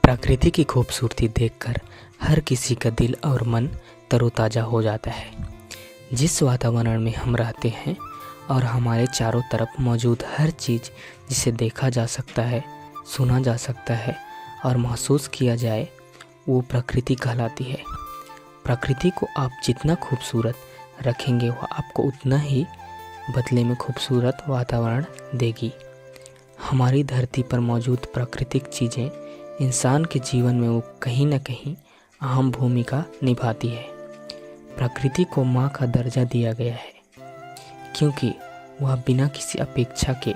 प्रकृति की खूबसूरती देखकर हर किसी का दिल और मन तरोताज़ा हो जाता है। जिस वातावरण में हम रहते हैं और हमारे चारों तरफ मौजूद हर चीज़ जिसे देखा जा सकता है, सुना जा सकता है और महसूस किया जाए, वो प्रकृति कहलाती है। प्रकृति को आप जितना खूबसूरत रखेंगे वह आपको उतना ही बदले में खूबसूरत वातावरण देगी। हमारी धरती पर मौजूद प्राकृतिक चीज़ें इंसान के जीवन में वो कहीं न कहीं अहम भूमिका निभाती है। प्रकृति को माँ का दर्जा दिया गया है क्योंकि वह बिना किसी अपेक्षा के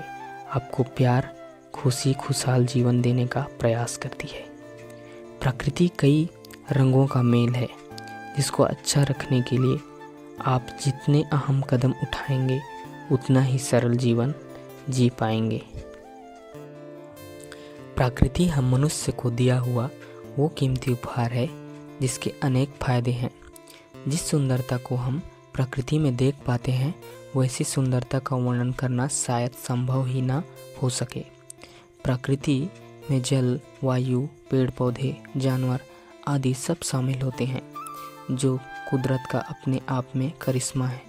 आपको प्यार, खुशी, खुशहाल जीवन देने का प्रयास करती है। प्रकृति कई रंगों का मेल है जिसको अच्छा रखने के लिए आप जितने अहम कदम उठाएंगे उतना ही सरल जीवन जी पाएंगे। प्रकृति हम मनुष्य को दिया हुआ वो कीमती उपहार है जिसके अनेक फायदे हैं। जिस सुंदरता को हम प्रकृति में देख पाते हैं वैसी सुंदरता का वर्णन करना शायद संभव ही ना हो सके। प्रकृति में जल, वायु, पेड़ पौधे, जानवर आदि सब शामिल होते हैं जो कुदरत का अपने आप में करिश्मा है।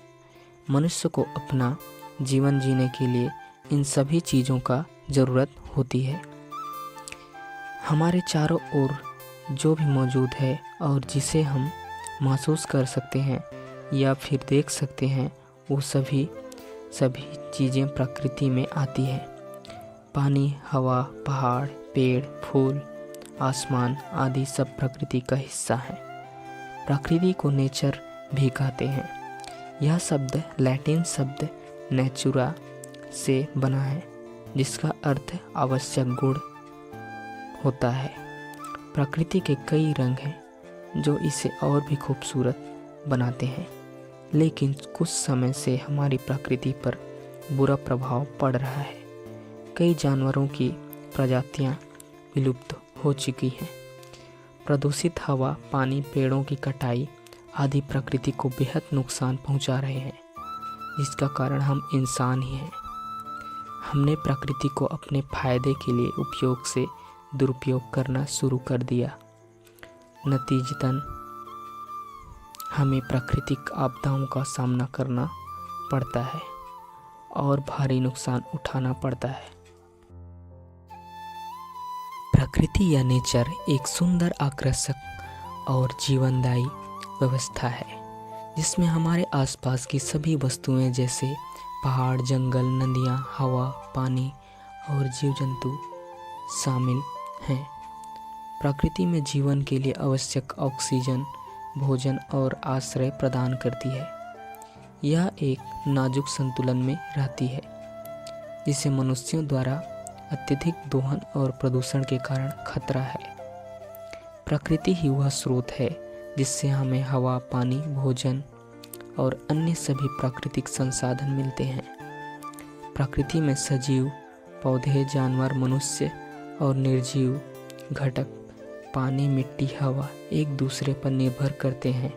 मनुष्य को अपना जीवन जीने के लिए इन सभी चीज़ों का ज़रूरत होती है। हमारे चारों ओर जो भी मौजूद है और जिसे हम महसूस कर सकते हैं या फिर देख सकते हैं वो सभी चीज़ें प्रकृति में आती है। पानी, हवा, पहाड़, पेड़, फूल, आसमान आदि सब प्रकृति का हिस्सा है। प्रकृति को नेचर भी कहते हैं। यह शब्द लैटिन शब्द नेचुरा से बना है जिसका अर्थ आवश्यक गुण होता है। प्रकृति के कई रंग हैं जो इसे और भी खूबसूरत बनाते हैं, लेकिन कुछ समय से हमारी प्रकृति पर बुरा प्रभाव पड़ रहा है। कई जानवरों की प्रजातियां विलुप्त हो चुकी हैं। प्रदूषित हवा, पानी, पेड़ों की कटाई आदि प्रकृति को बेहद नुकसान पहुंचा रहे हैं, जिसका कारण हम इंसान ही हैं। हमने प्रकृति को अपने फायदे के लिए उपयोग से दुरुपयोग करना शुरू कर दिया। नतीजतन हमें प्राकृतिक आपदाओं का सामना करना पड़ता है और भारी नुकसान उठाना पड़ता है। प्रकृति या नेचर एक सुंदर, आकर्षक और जीवनदायी व्यवस्था है जिसमें हमारे आसपास की सभी वस्तुएं जैसे पहाड़, जंगल, नदियाँ, हवा, पानी और जीव जंतु शामिल हैं। प्रकृति में जीवन के लिए आवश्यक ऑक्सीजन, भोजन और आश्रय प्रदान करती है। यह एक नाजुक संतुलन में रहती है जिसे मनुष्यों द्वारा अत्यधिक दोहन और प्रदूषण के कारण खतरा है। प्रकृति ही वह स्रोत है जिससे हमें हवा, पानी, भोजन और अन्य सभी प्राकृतिक संसाधन मिलते हैं। प्रकृति में सजीव पौधे, जानवर, मनुष्य और निर्जीव घटक पानी, मिट्टी, हवा एक दूसरे पर निर्भर करते हैं।